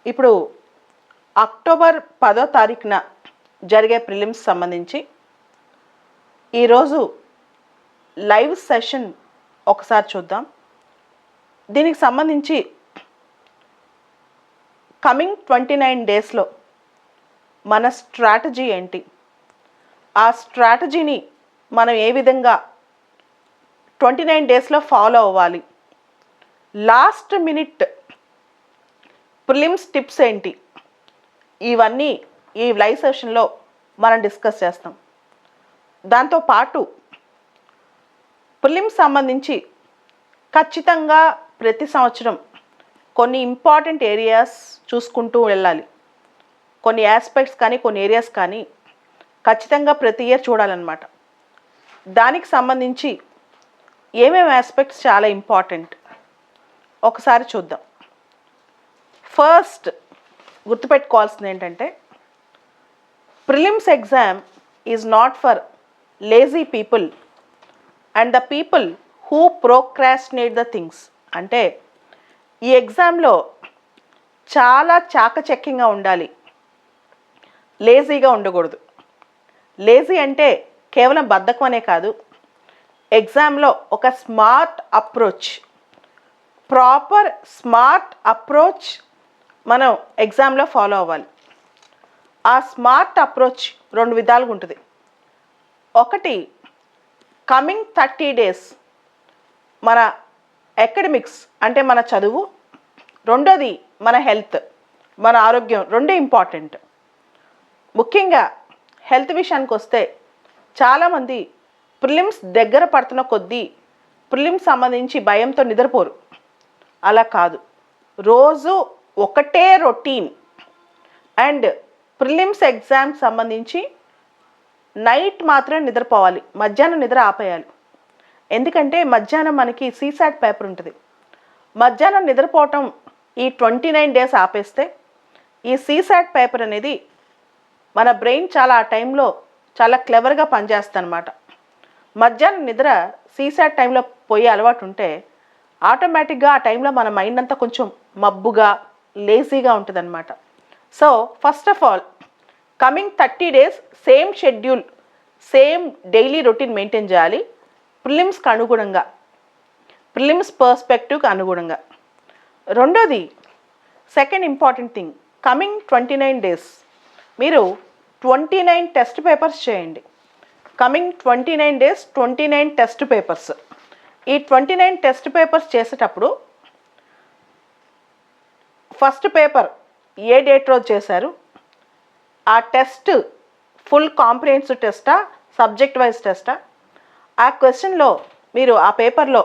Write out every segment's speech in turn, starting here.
ఇప్పుడు అక్టోబర్ 10వ తారీఖున జరిగే ప్రిలిమ్స్ సంబంధించి ఈరోజు లైవ్ సెషన్ ఒకసారి చూద్దాం. దీనికి సంబంధించి కమింగ్ 29 డేస్లో మన స్ట్రాటజీ ఏంటి, ఆ స్ట్రాటజీని మనం ఏ విధంగా 29 డేస్లో ఫాలో అవ్వాలి, లాస్ట్ మినిట్ ప్రిలిమ్స్ టిప్స్ ఏంటి, ఇవన్నీ ఈ లైవ్ సెషన్లో మనం డిస్కస్ చేస్తాం. దాంతోపాటు ప్రిలిమ్స్ సంబంధించి ఖచ్చితంగా ప్రతి సంవత్సరం కొన్ని ఇంపార్టెంట్ ఏరియాస్ చూసుకుంటూ వెళ్ళాలి. కొన్ని ఆస్పెక్ట్స్ కానీ కొన్ని ఏరియాస్ కానీ ఖచ్చితంగా ప్రతి ఇయర్ చూడాలన్నమాట. దానికి సంబంధించి ఏమేమి ఆస్పెక్ట్స్ చాలా ఇంపార్టెంట్ ఒకసారి చూద్దాం. ఫస్ట్ గుర్తుపెట్టుకోవాల్సింది ఏంటంటే, prelims exam is not for lazy people and the people who procrastinate the things. అంటే ఈ ఎగ్జామ్లో చాలా చాకచక్యంగా ఉండాలి, లేజీగా ఉండకూడదు. లేజీ అంటే కేవలం బద్ధకం అనే కాదు, ఎగ్జామ్లో ఒక smart approach, proper smart approach మనం ఎగ్జామ్లో ఫాలో అవ్వాలి. ఆ స్మార్ట్ అప్రోచ్ రెండు విధాలుగా ఉంటుంది. ఒకటి కమింగ్ 30 డేస్ మన అకాడమిక్స్ అంటే మన చదువు, రెండోది మన హెల్త్, మన ఆరోగ్యం, రెండే ఇంపార్టెంట్. ముఖ్యంగా హెల్త్ విషయానికి వస్తే చాలామంది ప్రిలిమ్స్ దగ్గర పడుతున్న కొద్దీ ప్రిలిమ్స్ సంబంధించి భయంతో నిద్రపోరు. అలా కాదు, రోజు ఒకటే రొటీన్. అండ్ ప్రిలిమ్స్ ఎగ్జామ్ సంబంధించి నైట్ మాత్రమే నిద్రపోవాలి, మధ్యాహ్నం నిద్ర ఆపేయాలి. ఎందుకంటే మధ్యాహ్నం మనకి సీసాట్ పేపర్ ఉంటుంది. మధ్యాహ్నం నిద్రపోవటం ఈ 29 డేస్ ఆపేస్తే ఈ సీసాట్ పేపర్ అనేది మన బ్రెయిన్ చాలా ఆ టైంలో చాలా క్లెవర్గా పనిచేస్తుంది అనమాట. మధ్యాహ్నం నిద్ర సీసాట్ టైంలో పోయే అలవాటు ఉంటే ఆటోమేటిక్గా ఆ టైంలో మన మైండ్ అంతా కొంచెం మబ్బుగా లేజీగా ఉంటుంది అనమాట. So first of all coming 30 days same schedule, same daily routine maintain చేయాలి ప్రిలిమ్స్కి అనుగుణంగా, ప్రిలిమ్స్ పర్స్పెక్టివ్కి అనుగుణంగా. రెండోది second important thing, coming 29 days మీరు 29 టెస్ట్ పేపర్స్ చేయండి. Coming 29 days 29 test papers. ఈ 29 టెస్ట్ పేపర్స్ చేసేటప్పుడు ఫస్ట్ పేపర్ ఏ డేట్ రోజు చేశారు, ఆ టెస్ట్ ఫుల్ కాంప్రిహెన్సివ్ టెస్టా, సబ్జెక్ట్ వైజ్ టెస్టా, ఆ క్వశ్చన్లో మీరు ఆ పేపర్లో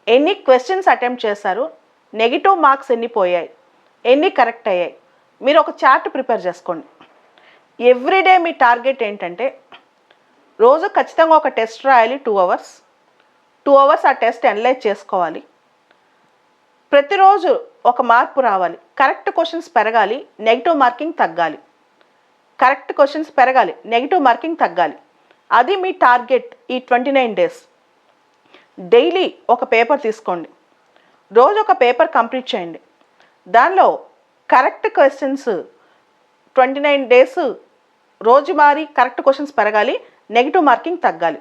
ఎన్ని క్వశ్చన్స్ అటెంప్ట్ చేశారు, నెగిటివ్ మార్క్స్ ఎన్ని పోయాయి, ఎన్ని కరెక్ట్ అయ్యాయి, మీరు ఒక చార్ట్ ప్రిపేర్ చేసుకోండి. ఎవ్రీడే మీ టార్గెట్ ఏంటంటే రోజు ఖచ్చితంగా ఒక టెస్ట్ రాయాలి 2 అవర్స్. 2 అవర్స్ ఆ టెస్ట్ అనలైజ్ చేసుకోవాలి. ప్రతిరోజు ఒక మార్పు రావాలి, కరెక్ట్ క్వశ్చన్స్ పెరగాలి, నెగిటివ్ మార్కింగ్ తగ్గాలి. కరెక్ట్ క్వశ్చన్స్ పెరగాలి, నెగిటివ్ మార్కింగ్ తగ్గాలి. అది మీ టార్గెట్ ఈ 29 డేస్. డైలీ ఒక పేపర్ తీసుకోండి, రోజు ఒక పేపర్ కంప్లీట్ చేయండి. దానిలో కరెక్ట్ క్వశ్చన్స్ 29 డేస్ రోజు మారి కరెక్ట్ క్వశ్చన్స్ పెరగాలి, నెగిటివ్ మార్కింగ్ తగ్గాలి.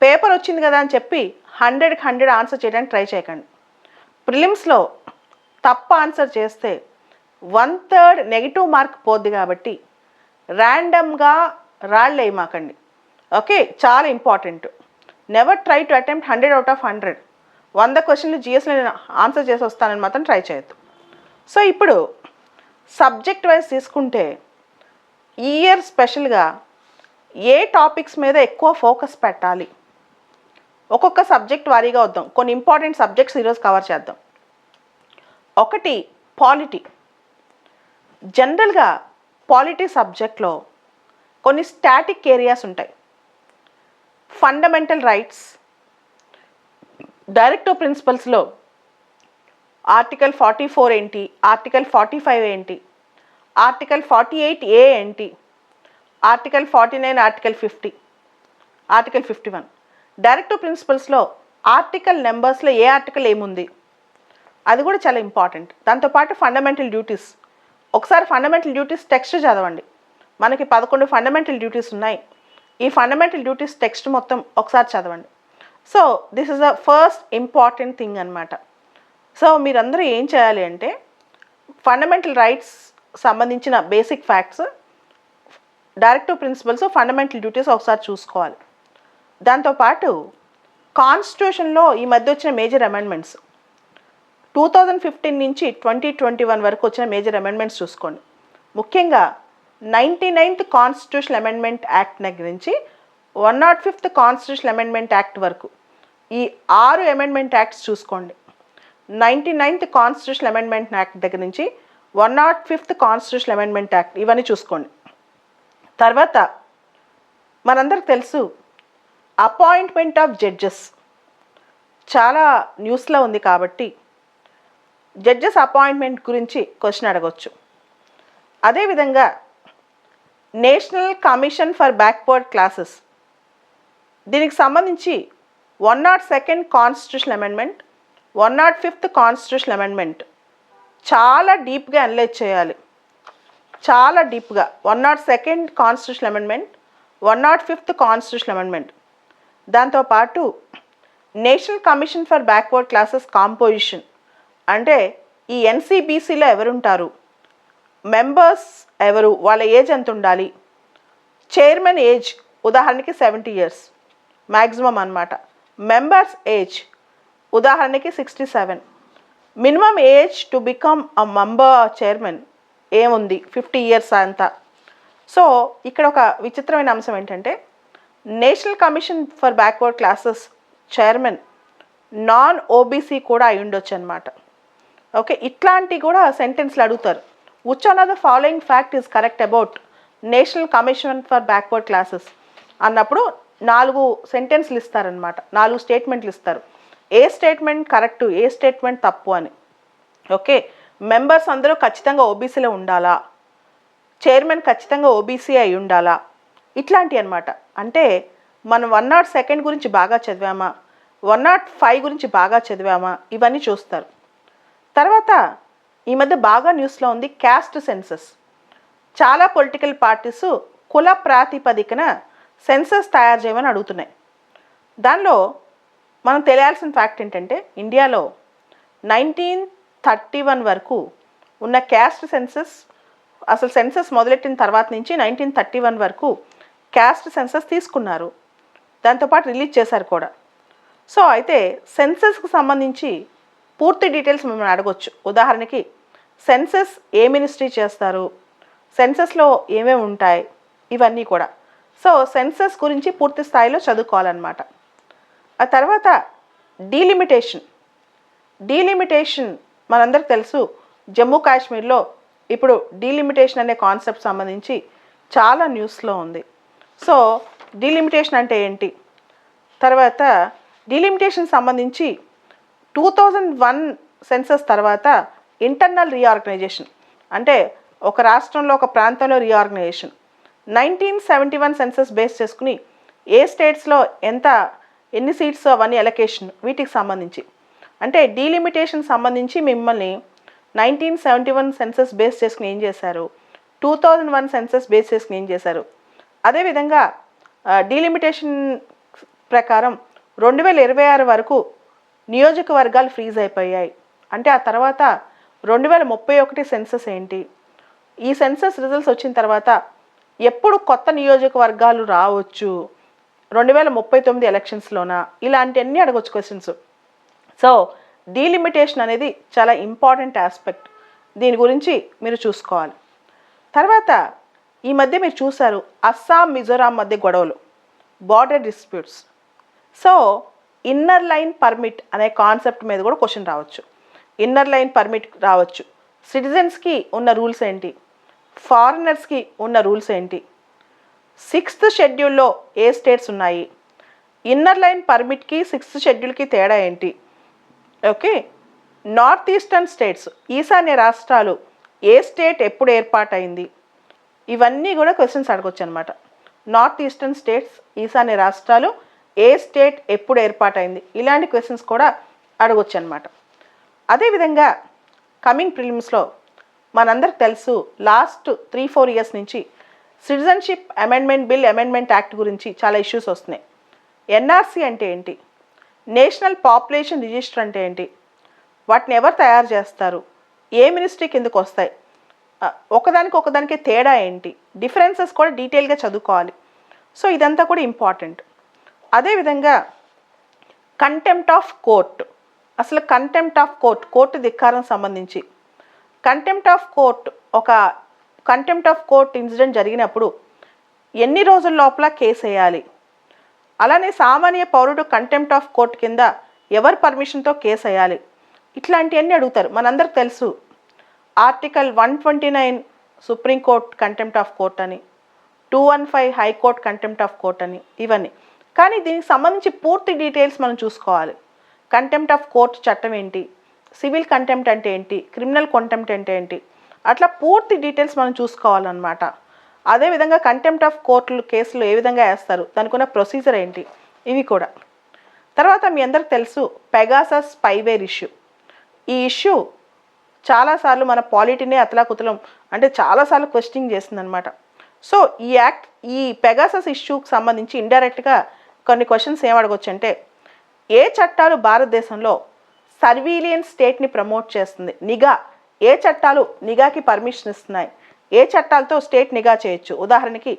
పేపర్ వచ్చింది కదా అని చెప్పి 100కి 100 ఆన్సర్ చేయడానికి ట్రై చేయకండి. ప్రిలిమ్స్లో తప్పు ఆన్సర్ చేస్తే 1/3 నెగిటివ్ మార్క్ పోద్ది కాబట్టి ర్యాండమ్గా రాళ్ళు వేయమాకండి. ఓకే, చాలా important. Never try to attempt 100 out of 100. 100 క్వశ్చన్లు జిఎస్లో నేను ఆన్సర్ చేసి వస్తానని మాత్రం ట్రై చేయొద్దు. సో ఇప్పుడు సబ్జెక్ట్ వైజ్ తీసుకుంటే ఈ ఇయర్ స్పెషల్గా ఏ టాపిక్స్ మీద ఎక్కువ ఫోకస్ పెట్టాలి, ఒక్కొక్క సబ్జెక్ట్ వారీగా వద్దాం. కొన్ని ఇంపార్టెంట్ సబ్జెక్ట్స్ ఈరోజు కవర్ చేద్దాం. ఒకటి పాలిటీ. జనరల్గా పాలిటీ సబ్జెక్ట్లో కొన్ని స్టాటిక్ ఏరియాస్ ఉంటాయి. ఫండమెంటల్ రైట్స్, డైరెక్టివ్ ప్రిన్సిపల్స్లో ఆర్టికల్ 44 ఏంటి, ఆర్టికల్ 45 ఏంటి, ఆర్టికల్ 48A ఏంటి, ఆర్టికల్ 49, ఆర్టికల్ 50, ఆర్టికల్ 51. డైరెక్టివ్ ప్రిన్సిపల్స్లో ఆర్టికల్ నెంబర్స్లో ఏ ఆర్టికల్ ఏముంది అది కూడా చాలా ఇంపార్టెంట్. దాంతోపాటు ఫండమెంటల్ డ్యూటీస్ ఒకసారి ఫండమెంటల్ డ్యూటీస్ టెక్స్ట్ చదవండి. మనకి 11 ఫండమెంటల్ డ్యూటీస్ ఉన్నాయి. ఈ ఫండమెంటల్ డ్యూటీస్ టెక్స్ట్ మొత్తం ఒకసారి చదవండి. So this is the first important thing అనమాట. సో మీరందరూ ఏం చేయాలి అంటే ఫండమెంటల్ రైట్స్ సంబంధించిన basic facts, directive principles, fundamental duties ఒకసారి చూసుకోవాలి. దాంతోపాటు కాన్స్టిట్యూషన్లో ఈ మధ్య వచ్చిన మేజర్ అమెండ్మెంట్స్ 2015 నుంచి 2021 వరకు వచ్చిన మేజర్ అమెండ్మెంట్స్ చూసుకోండి. ముఖ్యంగా 99th కాన్స్టిట్యూషనల్ అమెండ్మెంట్ యాక్ట్ దగ్గర నుంచి 105th కాన్స్టిట్యూషనల్ అమెండ్మెంట్ యాక్ట్ వరకు ఈ 6 అమెండ్మెంట్ యాక్ట్స్ చూసుకోండి. 99th కాన్స్టిట్యూషనల్ అమెండ్మెంట్ యాక్ట్ దగ్గర నుంచి 105th కాన్స్టిట్యూషనల్ అమెండ్మెంట్ యాక్ట్ ఇవన్నీ చూసుకోండి. తర్వాత మనందరికి తెలుసు అపాయింట్మెంట్ ఆఫ్ జడ్జెస్ చాలా న్యూస్లో ఉంది కాబట్టి జడ్జెస్ అపాయింట్మెంట్ గురించి క్వశ్చన్ అడగవచ్చు. అదేవిధంగా national commission for backward classes దీనికి సంబంధించి 102nd constitutional amendment, 105th constitutional amendment చాలా డీప్గా అనలైజ్ చేయాలి. చాలా డీప్గా 102nd constitutional amendment, 105th constitutional amendment. దాంతోపాటు national commission for backward classes composition అంటే ఈ ఎన్సిబిసిలో ఎవరుంటారు, మెంబర్స్ ఎవరు, వాళ్ళ ఏజ్ ఎంత ఉండాలి, చైర్మన్ ఏజ్ ఉదాహరణకి 70 years మ్యాక్సిమం అన్నమాట, మెంబర్స్ ఏజ్ ఉదాహరణకి 67, minimum age to become a member chairman ఏముంది 50 years అంతా. సో ఇక్కడ ఒక విచిత్రమైన అంశం ఏంటంటే national commission for backward classes chairman non OBC కూడా అయి ఉండొచ్చు అనమాట. ఓకే, ఇట్లాంటి కూడా సెంటెన్స్లు అడుగుతారు. Which on off the following fact is correct about national commission for backward classes అన్నప్పుడు 4 సెంటెన్స్లు ఇస్తారనమాట, 4 స్టేట్మెంట్లు ఇస్తారు. ఏ స్టేట్మెంట్ కరెక్టు, ఏ స్టేట్మెంట్ తప్పు అని. ఓకే, మెంబర్స్ అందరూ ఖచ్చితంగా ఓబీసీలో ఉండాలా, చైర్మన్ ఖచ్చితంగా ఓబీసీ అయి ఉండాలా, ఇట్లాంటివి అనమాట. అంటే మనం 102 గురించి బాగా చదివామా, 105 గురించి బాగా చదివామా, ఇవన్నీ చూస్తారు. తర్వాత ఈ మధ్య బాగా న్యూస్లో ఉంది క్యాస్ట్ సెన్సస్. చాలా పొలిటికల్ పార్టీస్ కుల ప్రాతిపదికన సెన్సస్ తయారు చేయమని అడుగుతున్నాయి. దానిలో మనం తెలియాల్సిన ఫ్యాక్ట్ ఏంటంటే ఇండియాలో 1931 వరకు ఉన్న క్యాస్ట్ సెన్సస్, అసలు సెన్సస్ మొదలెట్టిన తర్వాత నుంచి 1931 వరకు క్యాస్ట్ సెన్సస్ తీసుకున్నారు, దాంతోపాటు రిలీజ్ చేశారు కూడా. సో అయితే సెన్సస్కి సంబంధించి పూర్తి డీటెయిల్స్ మిమ్మల్ని అడగొచ్చు. ఉదాహరణకి సెన్సస్ ఏ మినిస్ట్రీ చేస్తారు, సెన్సస్లో ఏమేమి ఉంటాయి, ఇవన్నీ కూడా. సో సెన్సస్ గురించి పూర్తి స్థాయిలో చదువుకోవాలన్నమాట. ఆ తర్వాత డీలిమిటేషన్ మనందరికి తెలుసు. జమ్మూ కాశ్మీర్లో ఇప్పుడు డీలిమిటేషన్ అనే కాన్సెప్ట్ సంబంధించి చాలా న్యూస్లో ఉంది. సో డీలిమిటేషన్ అంటే ఏంటి, తర్వాత డీలిమిటేషన్ సంబంధించి 2001 సెన్సస్ తర్వాత ఇంటర్నల్ రీఆర్గనైజేషన్ అంటే ఒక రాష్ట్రంలో ఒక ప్రాంతంలో రీఆర్గనైజేషన్, 1971 సెన్సస్ బేస్ చేసుకుని ఏ స్టేట్స్లో ఎన్ని సీట్స్ అవన్నీ ఎలకేషన్, వీటికి సంబంధించి. అంటే డీలిమిటేషన్ సంబంధించి మిమ్మల్ని 1971 సెన్సస్ బేస్ చేసుకుని ఏం చేశారు, 2001 సెన్సస్ బేస్ చేసుకుని ఏం చేశారు. అదేవిధంగా డీలిమిటేషన్ ప్రకారం 2026 వరకు నియోజకవర్గాలు ఫ్రీజ్ అయిపోయాయి. అంటే ఆ తర్వాత 2031 సెన్సస్ ఏంటి, ఈ సెన్సస్ రిజల్ట్స్ వచ్చిన తర్వాత ఎప్పుడు కొత్త నియోజకవర్గాలు రావచ్చు, 2039 ఎలక్షన్స్లోనా, ఇలాంటివన్నీ అడగొచ్చు క్వశ్చన్స్. సో డీలిమిటేషన్ అనేది చాలా ఇంపార్టెంట్ ఆస్పెక్ట్, దీని గురించి మీరు చూసుకోవాలి. తర్వాత ఈ మధ్య మీరు చూసారు అస్సాం మిజోరాం మధ్య గొడవలు, border disputes. So inner line permit అనే కాన్సెప్ట్ మీద కూడా క్వశ్చన్ రావచ్చు. ఇన్నర్ లైన్ పర్మిట్ రావచ్చు. సిటిజన్స్కి ఉన్న రూల్స్ ఏంటి, ఫారినర్స్కి ఉన్న రూల్స్ ఏంటి, 6th షెడ్యూల్లో ఏ స్టేట్స్ ఉన్నాయి, ఇన్నర్ లైన్ పర్మిట్కి 6th షెడ్యూల్కి తేడా ఏంటి. ఓకే, నార్త్ ఈస్టర్న్ స్టేట్స్ ఈశాన్య రాష్ట్రాలు ఏ స్టేట్ ఎప్పుడు ఏర్పాటైంది, ఇవన్నీ కూడా క్వశ్చన్స్ అడగొచ్చు అనమాట. నార్త్ ఈస్టర్న్ స్టేట్స్ ఈశాన్య రాష్ట్రాలు ఏ స్టేట్ ఎప్పుడు ఏర్పాటైంది, ఇలాంటి క్వశ్చన్స్ కూడా అడగొచ్చు అనమాట. అదేవిధంగా కమింగ్ ప్రిలిమ్స్లో మనందరికి తెలుసు లాస్ట్ 3-4 ఇయర్స్ నుంచి citizenship amendment bill amendment act గురించి చాలా ఇష్యూస్ వస్తున్నాయి. ఎన్ఆర్సీ అంటే ఏంటి, నేషనల్ పాపులేషన్ రిజిస్టర్ అంటే ఏంటి, వాటిని ఎవరు తయారు చేస్తారు, ఏ మినిస్ట్రీ కిందకు వస్తాయి, ఒకదానికి తేడా ఏంటి, డిఫరెన్సెస్ కూడా డీటెయిల్గా చదువుకోవాలి. సో ఇదంతా కూడా ఇంపార్టెంట్. అదేవిధంగా కంటెంప్ట్ ఆఫ్ కోర్ట్, అసలు కంటెంప్ట్ ఆఫ్ కోర్టు ధిక్కారం సంబంధించి కంటెంప్ట్ ఆఫ్ కోర్ట్ ఇన్సిడెంట్ జరిగినప్పుడు ఎన్ని రోజుల లోపల కేసు వేయాలి, అలానే సామాన్య పౌరుడు కంటెంప్ట్ ఆఫ్ కోర్ట్ కింద ఎవరి పర్మిషన్తో కేసు వేయాలి, ఇట్లాంటివన్నీ అడుగుతారు. మనందరికి తెలుసు article 129 Supreme Court contempt of court అని, 215 హైకోర్ట్ కంటెంప్ట్ ఆఫ్ కోర్ట్ అని, ఇవన్నీ. కానీ దీనికి సంబంధించి పూర్తి డీటెయిల్స్ మనం చూసుకోవాలి. కంటెంప్ట్ ఆఫ్ కోర్ట్ చట్టం ఏంటి, సివిల్ కంటెంప్ట్ అంటే ఏంటి, క్రిమినల్ కంటెంప్ట్ అంటే ఏంటి, అట్లా పూర్తి డీటెయిల్స్ మనం చూసుకోవాలన్నమాట. అదేవిధంగా కంటెంప్ట్ ఆఫ్ కోర్టులు కేసులు ఏ విధంగా వేస్తారు, దానికి ఉన్న ప్రొసీజర్ ఏంటి, ఇవి కూడా. తర్వాత మీ అందరికి తెలుసు పెగాసస్ స్పైవేర్ ఇష్యూ. ఈ ఇష్యూ చాలాసార్లు మన పాలిటీనే అతలాకుతలం అంటే చాలాసార్లు క్వశ్చనింగ్ చేస్తుందన్నమాట. సో ఈ పెగాసస్ ఇష్యూకి సంబంధించి ఇండైరెక్ట్గా కొన్ని క్వశ్చన్స్ ఏం అడగొచ్చు అంటే, ఏ చట్టాలు భారతదేశంలో సర్వీలియన్స్ స్టేట్ని ప్రమోట్ చేస్తుంది, నిఘా, ఏ చట్టాలు నిఘాకి పర్మిషన్ ఇస్తున్నాయి, ఏ చట్టాలతో స్టేట్ నిఘా చేయొచ్చు. ఉదాహరణకి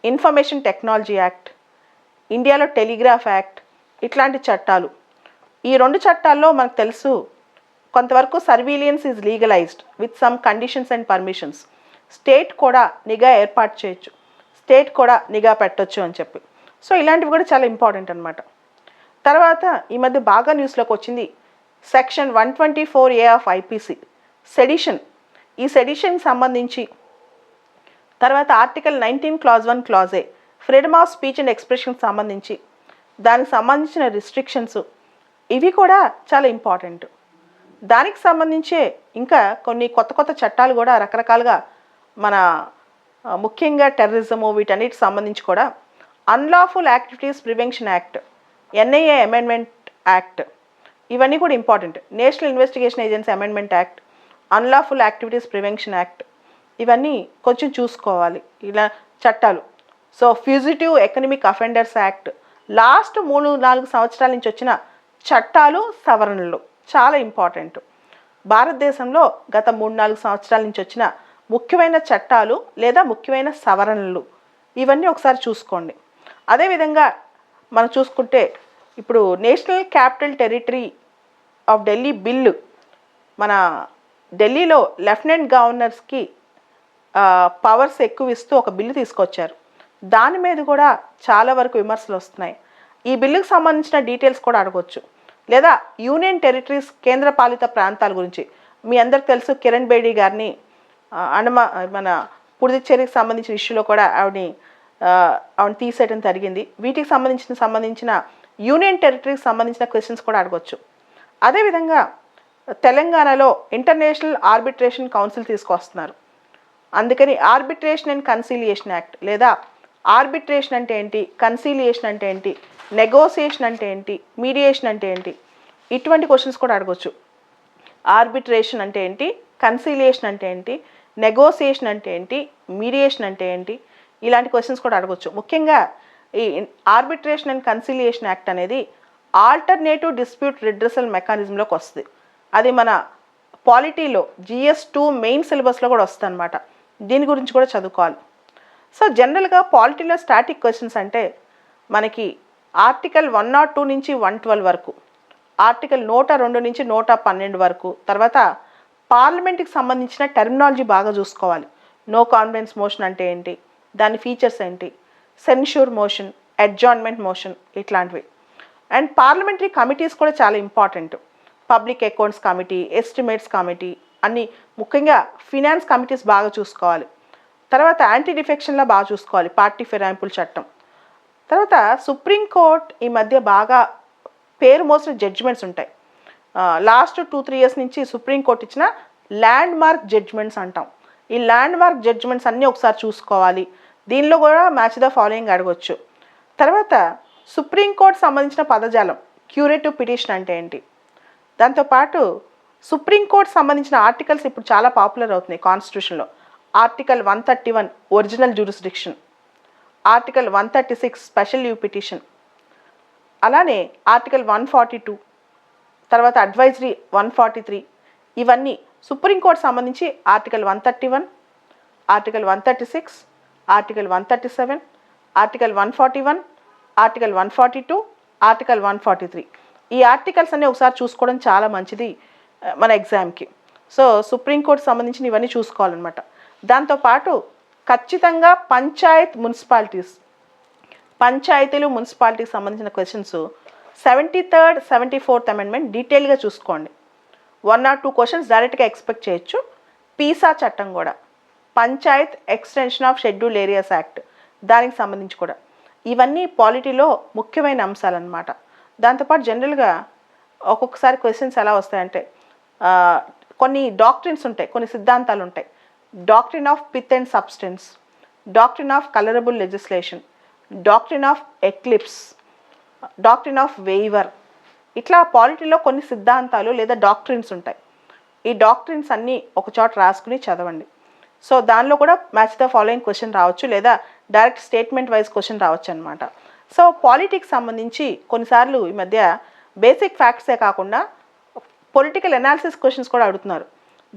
ఇన్ఫర్మేషన్ టెక్నాలజీ యాక్ట్, ఇండియాలో టెలిగ్రాఫ్ యాక్ట్, ఇట్లాంటి చట్టాలు. ఈ 2 చట్టాల్లో మనకు తెలుసు కొంతవరకు surveillance is legalised with some conditions and permissions. State కూడా నిఘా ఏర్పాటు చేయొచ్చు, స్టేట్ కూడా నిఘా పెట్టొచ్చు అని చెప్పి. సో ఇలాంటివి కూడా చాలా ఇంపార్టెంట్ అనమాట. తర్వాత ఈ మధ్య బాగా న్యూస్లోకి వచ్చింది section 124A of IPC sedition. ఈ సెడిషన్కి సంబంధించి తర్వాత article 19 clause 1 clause A freedom of speech and ఎక్స్ప్రెషన్కి సంబంధించి దానికి సంబంధించిన రిస్ట్రిక్షన్స్, ఇవి కూడా చాలా ఇంపార్టెంట్. దానికి సంబంధించే ఇంకా కొన్ని కొత్త చట్టాలు కూడా రకరకాలుగా మన ముఖ్యంగా టెర్రరిజము వీటన్నిటికి సంబంధించి కూడా unlawful activities prevention act, NIA amendment act, ఇవన్నీ కూడా important. National investigation agency amendment act, unlawful activities prevention act, ఇవన్నీ కొంచెం చూసుకోవాలి ఇలా చట్టాలు. So fugitive economic offenders act, last 3-4 సంవత్సరాల నుంచి వచ్చిన చట్టాలు సవరణలు చాలా ఇంపార్టెంట్. భారతదేశంలో గత 3-4 సంవత్సరాల నుంచి వచ్చిన ముఖ్యమైన చట్టాలు లేదా ముఖ్యమైన సవరణలు, ఇవన్నీ ఒకసారి చూసుకోండి. అదేవిధంగా మనం చూసుకుంటే ఇప్పుడు national capital territory of Delhi bill, మన ఢిల్లీలో లెఫ్టినెంట్ గవర్నర్స్కి పవర్స్ ఎక్కువ ఇస్తూ ఒక బిల్లు తీసుకొచ్చారు. దాని మీద కూడా చాలా వరకు విమర్శలు వస్తున్నాయి. ఈ బిల్లుకు సంబంధించిన డీటెయిల్స్ కూడా అడగవచ్చు. లేదా యూనియన్ టెరిటరీస్ కేంద్రపాలిత ప్రాంతాల గురించి మీ అందరికి తెలుసు కిరణ్ బేడీ గారిని మన పుదుచ్చేరికి సంబంధించిన ఇష్యూలో కూడా ఆవిడని తీసేయడం జరిగింది. వీటికి సంబంధించిన యూనియన్ టెరిటరీకి సంబంధించిన క్వశ్చన్స్ కూడా అడగవచ్చు. అదేవిధంగా తెలంగాణలో ఇంటర్నేషనల్ ఆర్బిట్రేషన్ కౌన్సిల్ తీసుకొస్తున్నారు. అందుకని ఆర్బిట్రేషన్ అండ్ కన్సీలియేషన్ యాక్ట్, లేదా ఆర్బిట్రేషన్ అంటే ఏంటి, కన్సీలియేషన్ అంటే ఏంటి, నెగోసియేషన్ అంటే ఏంటి, మీడియేషన్ అంటే ఏంటి, ఇటువంటి క్వశ్చన్స్ కూడా అడగవచ్చు. ఆర్బిట్రేషన్ అంటే ఏంటి, కన్సీలియేషన్ అంటే ఏంటి, నెగోసియేషన్ అంటే ఏంటి, మీడియేషన్ అంటే ఏంటి, ఇలాంటి క్వశ్చన్స్ కూడా అడగవచ్చు. ముఖ్యంగా ఈ ఆర్బిట్రేషన్ అండ్ కన్సీలియేషన్ యాక్ట్ అనేది ఆల్టర్నేటివ్ డిస్ప్యూట్ రిడ్రెసల్ మెకానిజంలోకి వస్తుంది. అది మన పాలిటీలో GS2 మెయిన్ సిలబస్లో కూడా వస్తుంది అనమాట. దీని గురించి కూడా చదువుకోవాలి. సో జనరల్గా పాలిటీలో స్టాటిక్ క్వశ్చన్స్ అంటే మనకి ఆర్టికల్ 102 నుంచి 112 వరకు, ఆర్టికల్ 102 నుంచి 112 వరకు, తర్వాత పార్లమెంట్కి సంబంధించిన టెర్మినాలజీ బాగా చూసుకోవాలి. నో కాన్ఫిడెన్స్ మోషన్ అంటే ఏంటి, దాని ఫీచర్స్ ఏంటి, సెన్షూర్ మోషన్, అడ్జార్న్మెంట్ మోషన్, ఇట్లాంటివి. అండ్ పార్లమెంటరీ కమిటీస్ కూడా చాలా important. Public accounts committee, estimates committee, అన్నీ ముఖ్యంగా ఫినాన్స్ కమిటీస్ బాగా చూసుకోవాలి. తర్వాత యాంటీ డిఫెక్షన్లో బాగా చూసుకోవాలి, పార్టీ ఫిరాయింపుల చట్టం. తర్వాత సుప్రీంకోర్టు ఈ మధ్య బాగా పేరు మోసిన జడ్జిమెంట్స్ ఉంటాయి. లాస్ట్ 2-3 ఇయర్స్ నుంచి సుప్రీంకోర్టు ఇచ్చిన ల్యాండ్ మార్క్ జడ్జిమెంట్స్ అంటాం. ఈ ల్యాండ్ మార్క్ జడ్జిమెంట్స్ అన్నీ ఒకసారి చూసుకోవాలి. దీనిలో కూడా మ్యాచ్ ద ఫాలోయింగ్ అడగవచ్చు. తర్వాత సుప్రీంకోర్టు సంబంధించిన పదజాలం, క్యూరేటివ్ పిటిషన్ అంటే ఏంటి, దాంతోపాటు సుప్రీంకోర్టు సంబంధించిన ఆర్టికల్స్ ఇప్పుడు చాలా పాపులర్ అవుతున్నాయి కాన్స్టిట్యూషన్లో. Article 131 original jurisdiction, article 136 special leave petition, అలానే ఆర్టికల్ 142, తర్వాత అడ్వైజరీ 143, ఇవన్నీ సుప్రీంకోర్టు సంబంధించి article 131, article 136, article 137, article 141, article 142, article 143. ఈ ఆర్టికల్స్ అన్నీ ఒకసారి చూసుకోవడం చాలా మంచిది మన ఎగ్జామ్కి. సో సుప్రీంకోర్టు సంబంధించిన ఇవన్నీ చూసుకోవాలన్నమాట. దాంతోపాటు ఖచ్చితంగా మున్సిపాలిటీస్, పంచాయతీలు మున్సిపాలిటీకి సంబంధించిన క్వశ్చన్స్ 73rd 74th అమెండ్మెంట్ డీటెయిల్గా చూసుకోండి. 1 or 2 క్వశ్చన్స్ డైరెక్ట్గా ఎక్స్పెక్ట్ చేయొచ్చు. పీసా చట్టం కూడా, Panchayat extension of scheduled areas act, దానికి సంబంధించి కూడా ఇవన్నీ పాలిటీలో ముఖ్యమైన అంశాలన్నమాట. దాంతోపాటు జనరల్గా ఒక్కొక్కసారి క్వశ్చన్స్ ఎలా వస్తాయంటే కొన్ని డాక్ట్రిన్స్ ఉంటాయి, కొన్ని సిద్ధాంతాలు ఉంటాయి. Doctrine of pith and substance, doctrine of colourable legislation, doctrine of eclipse, doctrine of waiver, ఇట్లా పాలిటీలో కొన్ని సిద్ధాంతాలు లేదా డాక్ట్రిన్స్ ఉంటాయి. ఈ డాక్ట్రిన్స్ అన్నీ ఒక చోట రాసుకుని చదవండి. సో దానిలో కూడా మ్యాచ్ ద ఫాలోయింగ్ క్వశ్చన్ రావచ్చు, లేదా డైరెక్ట్ స్టేట్మెంట్ వైజ్ క్వశ్చన్ రావచ్చు అనమాట. సో పాలిటిక్స్ సంబంధించి కొన్నిసార్లు ఈ మధ్య బేసిక్ ఫ్యాక్ట్సే కాకుండా పొలిటికల్ అనాలిసిస్ క్వశ్చన్స్ కూడా అడుగుతున్నారు.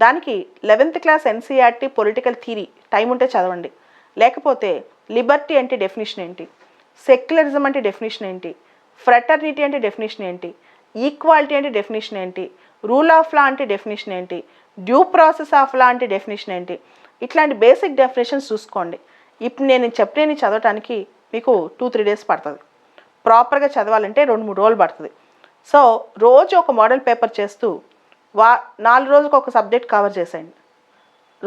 దానికి 11th class NCERT political theory time ఉంటే చదవండి. లేకపోతే లిబర్టీ అంటే డెఫినేషన్ ఏంటి, సెక్యులరిజం అంటే డెఫినేషన్ ఏంటి, ఫ్రెటర్నిటీ అంటే డెఫినేషన్ ఏంటి, ఈక్వాలిటీ అంటే డెఫినేషన్ ఏంటి, రూల్ ఆఫ్ లా అంటే డెఫినేషన్ ఏంటి, డ్యూ ప్రాసెస్ ఆఫ్ లా అంటే డెఫినేషన్ ఏంటి, ఇట్లాంటి బేసిక్ డెఫినేషన్స్ చూసుకోండి. ఇప్పుడు నేను చెప్పినవి చదవటానికి మీకు 2-3 డేస్ పడుతుంది. ప్రాపర్గా చదవాలంటే 2-3 రోజులు పడుతుంది. సో రోజు ఒక మోడల్ పేపర్ చేస్తూ 4 రోజులకు ఒక సబ్జెక్ట్ కవర్ చేసేయండి.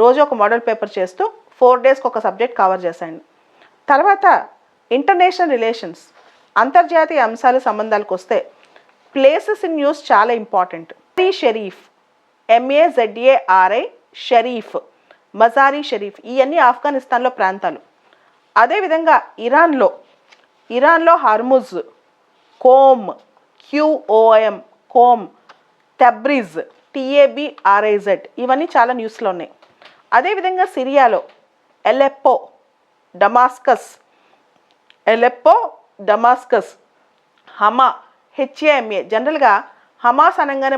రోజు ఒక మోడల్ పేపర్ చేస్తూ 4 డేస్కి ఒక సబ్జెక్ట్ కవర్ చేసేయండి. తర్వాత ఇంటర్నేషనల్ రిలేషన్స్, అంతర్జాతీయ అంశాలు సంబంధాలకు వస్తే ప్లేసెస్ ఇన్ న్యూస్ చాలా important. Sharif, MAZARI Sharif, Mazari Sharif, ఇవన్నీ ఆఫ్ఘనిస్తాన్లో ప్రాంతాలు. అదేవిధంగా ఇరాన్లో Hormuz, Qom, QOM, Qom, Tabriz, TABRIZ, ఇవన్నీ చాలా న్యూస్లో ఉన్నాయి. అదేవిధంగా సిరియాలో ఎలెప్పో, డమాస్కస్, హమా, HAMA. జనరల్గా హమాస్ అనగానే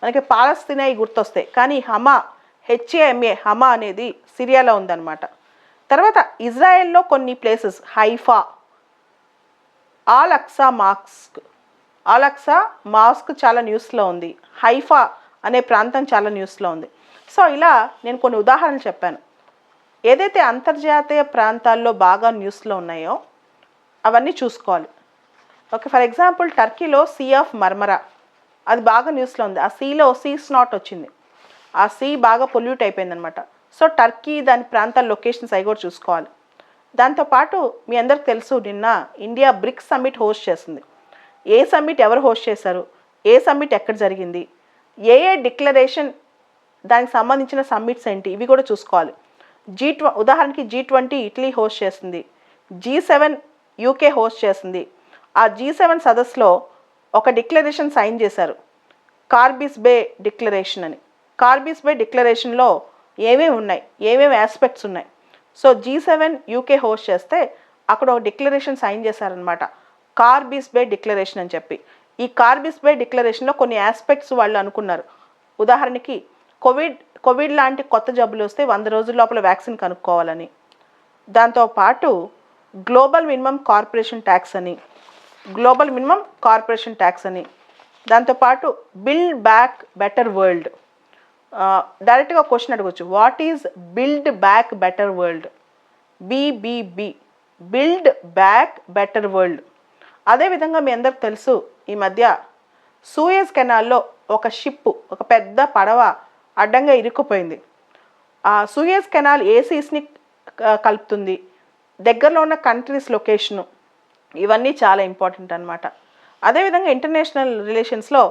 మనకి పాలస్తీనా గుర్తొస్తాయి, కానీ HAMA, హమా అనేది సిరియాలో ఉందన్నమాట. తర్వాత ఇజ్రాయెల్లో కొన్ని places, Haifa, Al Aqsa mosque చాలా న్యూస్లో ఉంది, హైఫా అనే ప్రాంతం చాలా న్యూస్లో ఉంది. సో ఇలా నేను కొన్ని ఉదాహరణలు చెప్పాను. ఏదైతే అంతర్జాతీయ ప్రాంతాల్లో బాగా న్యూస్లో ఉన్నాయో అవన్నీ చూసుకోవాలి. ఓకే, ఫర్ ఎగ్జాంపుల్ టర్కీలో సీ ఆఫ్ మర్మరా, అది బాగా న్యూస్లో ఉంది. ఆ సీలో సీ స్నాట్ వచ్చింది, ఆ సీ బాగా పొల్యూట్ అయిపోయిందనమాట. సో టర్కీ దాని ప్రాంతాల లొకేషన్స్ అవి కూడా చూసుకోవాలి. దాంతోపాటు మీ అందరికి తెలుసు, నిన్న ఇండియా బ్రిక్స్ సమ్మిట్ హోస్ట్ చేస్తుంది. ఏ సమ్మిట్ ఎవరు హోస్ట్ చేశారు, ఏ సమ్మిట్ ఎక్కడ జరిగింది, ఏ డిక్లరేషన్, దానికి సంబంధించిన సమ్మిట్స్ ఏంటి, ఇవి కూడా చూసుకోవాలి. ఉదాహరణకి G20 ఇటలీ హోస్ట్ చేస్తుంది, G7 UK హోస్ట్ చేస్తుంది. ఆ G7 సదస్సులో ఒక డిక్లరేషన్ సైన్ చేశారు, కార్బిస్ బే డిక్లరేషన్ అని. కార్బిస్ బే డిక్లరేషన్లో ఏమేమి ఉన్నాయి, ఏమేమి ఆస్పెక్ట్స్ ఉన్నాయి. సో G7 UK హోస్ట్ చేస్తే అక్కడ ఒక డిక్లరేషన్ సైన్ చేశారనమాట, కార్బిస్ బే డిక్లరేషన్ అని చెప్పి. ఈ కార్బిస్ బే డిక్లరేషన్లో కొన్ని ఆస్పెక్ట్స్ వాళ్ళు అనుకున్నారు. ఉదాహరణకి కోవిడ్ లాంటి కొత్త జబ్బులు వస్తే 100 రోజుల లోపల వ్యాక్సిన్ కనుక్కోవాలని, దాంతోపాటు గ్లోబల్ మినిమం కార్పొరేషన్ ట్యాక్స్ అని, దాంతోపాటు బిల్డ్ బ్యాక్ బెటర్ వరల్డ్. డైరెక్ట్గా క్వశ్చన్ అడగవచ్చు, what is build back better world, BBB, build back better world. అదేవిధంగా మీ అందరికి తెలుసు, ఈ మధ్య సూయజ్ కెనాల్లో ఒక షిప్, ఒక పెద్ద పడవ అడ్డంగా ఇరుక్కుపోయింది. ఆ సూయజ్ కెనాల్ ఏ సీస్ని కలుపుతుంది, దగ్గరలో ఉన్న కంట్రీస్ లొకేషను, ఇవన్నీ చాలా ఇంపార్టెంట్ అనమాట. అదేవిధంగా ఇంటర్నేషనల్ రిలేషన్స్లో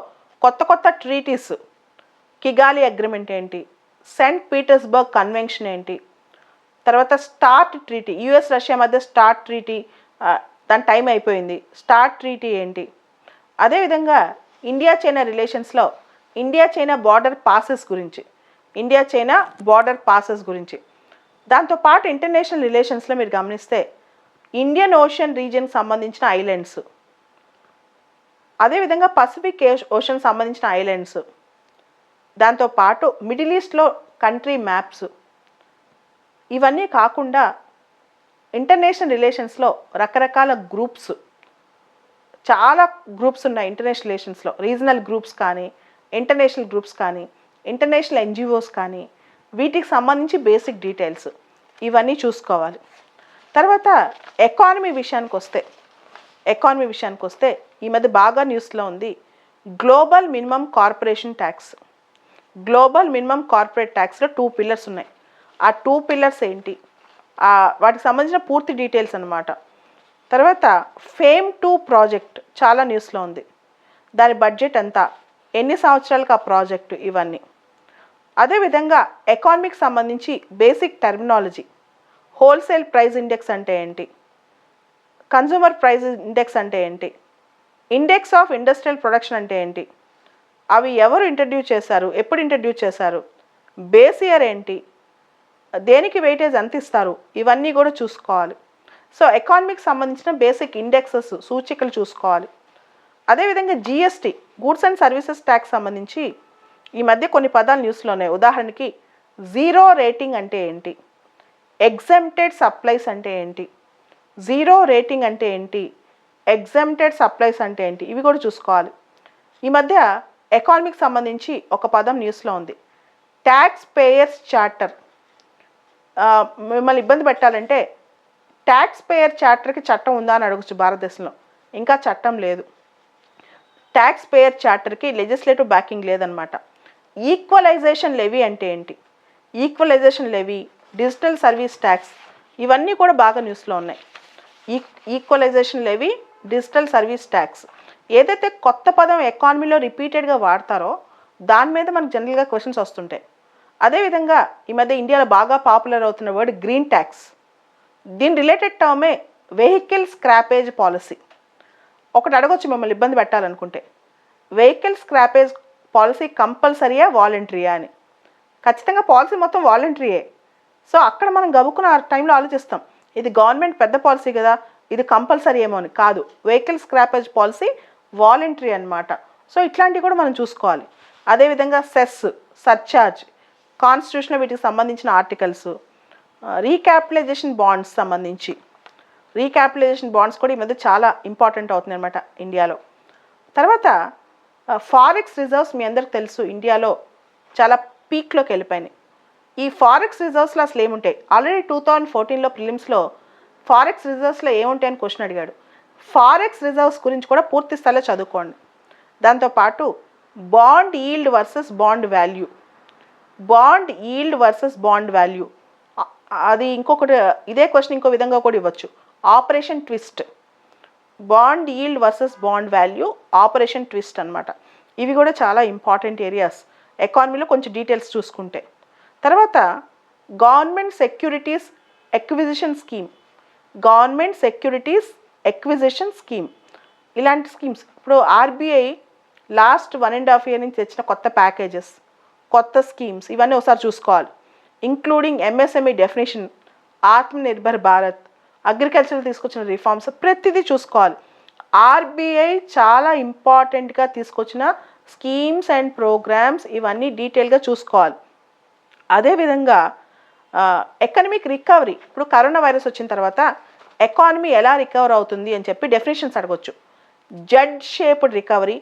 కొత్త ట్రీటీస్, కిగాలి అగ్రిమెంట్ ఏంటి, సెయింట్ పీటర్స్బర్గ్ కన్వెన్షన్ ఏంటి, తర్వాత స్టార్ట్ ట్రీటీ, US రష్యా మధ్య స్టార్ట్ ట్రీటీ, దాని టైం అయిపోయింది, స్టార్ట్ ట్రీటీ ఏంటి. అదేవిధంగా ఇండియా చైనా రిలేషన్స్లో ఇండియా చైనా బార్డర్ పాసెస్ గురించి, ఇండియా చైనా బార్డర్ పాసెస్ గురించి. దాంతోపాటు ఇంటర్నేషనల్ రిలేషన్స్లో మీరు గమనిస్తే ఇండియన్ ఓషన్ రీజియన్కి సంబంధించిన ఐలాండ్స్, అదేవిధంగా పసిఫిక్ ఓషన్ సంబంధించిన ఐలాండ్స్, దాంతోపాటు మిడిల్ ఈస్ట్లో కంట్రీ మ్యాప్స్, ఇవన్నీ కాకుండా ఇంటర్నేషనల్ రిలేషన్స్లో రకరకాల గ్రూప్స్, చాలా గ్రూప్స్ ఉన్నాయి ఇంటర్నేషనల్ రిలేషన్స్లో. రీజనల్ గ్రూప్స్ కానీ, ఇంటర్నేషనల్ గ్రూప్స్ కానీ, ఇంటర్నేషనల్ ఎన్జిఓస్ కానీ, వీటికి సంబంధించి బేసిక్ డీటెయిల్స్ ఇవన్నీ చూసుకోవాలి. తర్వాత ఎకానమీ విషయానికి వస్తే ఈ మధ్య బాగా న్యూస్లో ఉంది global minimum corporation tax. Global minimum corporate ట్యాక్స్లో 2 పిల్లర్స్ ఉన్నాయి. ఆ 2 పిల్లర్స్ ఏంటి, వాటికి సంబంధించిన పూర్తి డీటెయిల్స్ అన్నమాట. తర్వాత ఫేమ్ 2 ప్రాజెక్ట్ చాలా న్యూస్లో ఉంది. దాని బడ్జెట్ ఎంత, ఎన్ని సంవత్సరాలకు ఆ ప్రాజెక్టు, ఇవన్నీ. అదేవిధంగా ఎకానమీకి సంబంధించి basic terminology, wholesale price index అంటే ఏంటి, కన్జ్యూమర్ ప్రైస్ ఇండెక్స్ అంటే ఏంటి, ఇండెక్స్ ఆఫ్ ఇండస్ట్రియల్ ప్రొడక్షన్ అంటే ఏంటి, అవి ఎవరు ఇంట్రడ్యూస్ చేశారు, ఎప్పుడు ఇంట్రడ్యూస్ చేశారు, బేస్ ఇయర్ ఏంటి, దేనికి వెయిటేజ్ ఎంత ఇస్తారు, ఇవన్నీ కూడా చూసుకోవాలి. సో ఎకానమీకి సంబంధించిన బేసిక్ ఇండెక్సెస్, సూచికలు చూసుకోవాలి. అదేవిధంగా GST, goods and services tax సంబంధించి ఈ మధ్య కొన్ని పదాలు న్యూస్లో ఉన్నాయి. ఉదాహరణకి జీరో రేటింగ్ అంటే ఏంటి, ఎగ్జెంప్టెడ్ సప్లైస్ అంటే ఏంటి, జీరో రేటింగ్ అంటే ఏంటి, ఎగ్జెంప్టెడ్ సప్లైస్ అంటే ఏంటి, ఇవి కూడా చూసుకోవాలి. ఈ మధ్య ఎకానమీకి సంబంధించి ఒక పదం న్యూస్లో ఉంది, ట్యాక్స్ పేయర్స్ చార్టర్. మిమ్మల్ని ఇబ్బంది పెట్టాలంటే ట్యాక్స్ పేయర్ చార్టర్కి చట్టం ఉందా అని అడగచ్చు. భారతదేశంలో ఇంకా చట్టం లేదు. ట్యాక్స్ పేయర్ చార్టర్కి లెజిస్లేటివ్ బ్యాకింగ్ లేదనమాట. ఈక్వలైజేషన్ లెవీ అంటే ఏంటి, equalisation levy, digital service tax, ఇవన్నీ కూడా బాగా న్యూస్లో ఉన్నాయి. Equalisation levy, digital service tax, ఏదైతే కొత్త పదం ఎకానమీలో రిపీటెడ్గా వాడతారో దాని మీద మనకు జనరల్గా క్వశ్చన్స్ వస్తుంటాయి. అదేవిధంగా ఈ మధ్య ఇండియాలో బాగా పాపులర్ అవుతున్న వర్డ్ గ్రీన్ ట్యాక్స్. దీని రిలేటెడ్ టర్మే వెహికల్ స్క్రాపేజ్ పాలసీ. ఒకటి అడగొచ్చు మిమ్మల్ని ఇబ్బంది పెట్టాలనుకుంటే, వెహికల్ స్క్రాపేజ్ పాలసీ కంపల్సరీయా వాలంటరీయా అని. ఖచ్చితంగా పాలసీ మొత్తం వాలంటరీయే. సో అక్కడ మనం గబుక్కున్న ఆ టైంలో ఆలోచిస్తాం, ఇది గవర్నమెంట్ పెద్ద పాలసీ కదా, ఇది కంపల్సరీ ఏమో అని. కాదు, వెహికల్ స్క్రాపేజ్ పాలసీ వాలంటరీ అనమాట. సో ఇట్లాంటివి కూడా మనం చూసుకోవాలి. అదేవిధంగా సెస్, సర్చార్జ్, కాన్స్టిట్యూషన్ వీటికి సంబంధించిన ఆర్టికల్స్, రీక్యాపిటలైజేషన్ బాండ్స్ సంబంధించి, రీక్యాపిటలైజేషన్ బాండ్స్ కూడా ఈ మధ్య చాలా ఇంపార్టెంట్ అవుతుంది అనమాట ఇండియాలో. తర్వాత ఫారెక్స్ రిజర్వ్స్ మీ అందరికి తెలుసు ఇండియాలో చాలా పీక్లోకి వెళ్ళిపోయినాయి. ఈ ఫారెక్స్ రిజర్వ్స్లో అసలు ఏముంటాయి, ఆల్రెడీ 2014లో ప్రిలిమ్స్లో ఫారెక్స్ రిజర్వ్స్లో ఏముంటాయని క్వశ్చన్ అడిగాడు. ఫారెక్స్ రిజర్వ్స్ గురించి కూడా పూర్తి స్థాయిలో చదువుకోండి. దాంతోపాటు bond yield versus bond value, bond yield versus bond value, అది ఇంకొకటి, ఇదే క్వశ్చన్ ఇంకో విధంగా కూడా ఇవ్వచ్చు, operation twist, bond yield versus bond value, operation twist అనమాట. ఇవి కూడా చాలా ఇంపార్టెంట్ ఏరియాస్ ఎకానమీలో కొంచెం డీటెయిల్స్ చూసుకుంటే. తర్వాత government securities acquisition scheme, government securities acquisition scheme, ఇలాంటి స్కీమ్స్. ఇప్పుడు ఆర్బీఐ లాస్ట్ 1.5 year నుంచి తెచ్చిన కొత్త ప్యాకేజెస్, కొత్త స్కీమ్స్, ఇవన్నీ ఒకసారి చూసుకోవాలి. Including MSME definition, Atmanirbhar Bharat, agriculture తీసుకొచ్చిన రిఫార్మ్స్, ప్రతిదీ చూసుకోవాలి. ఆర్బీఐ చాలా ఇంపార్టెంట్గా తీసుకొచ్చిన స్కీమ్స్ అండ్ ప్రోగ్రామ్స్, ఇవన్నీ డీటెయిల్గా చూసుకోవాలి. అదేవిధంగా ఎకనమిక్ రికవరీ, ఇప్పుడు కరోనా వైరస్ వచ్చిన తర్వాత ఎకానమీ ఎలా రికవర్ అవుతుంది అని చెప్పి డెఫినేషన్స్ అడగొచ్చు. Z shaped recovery,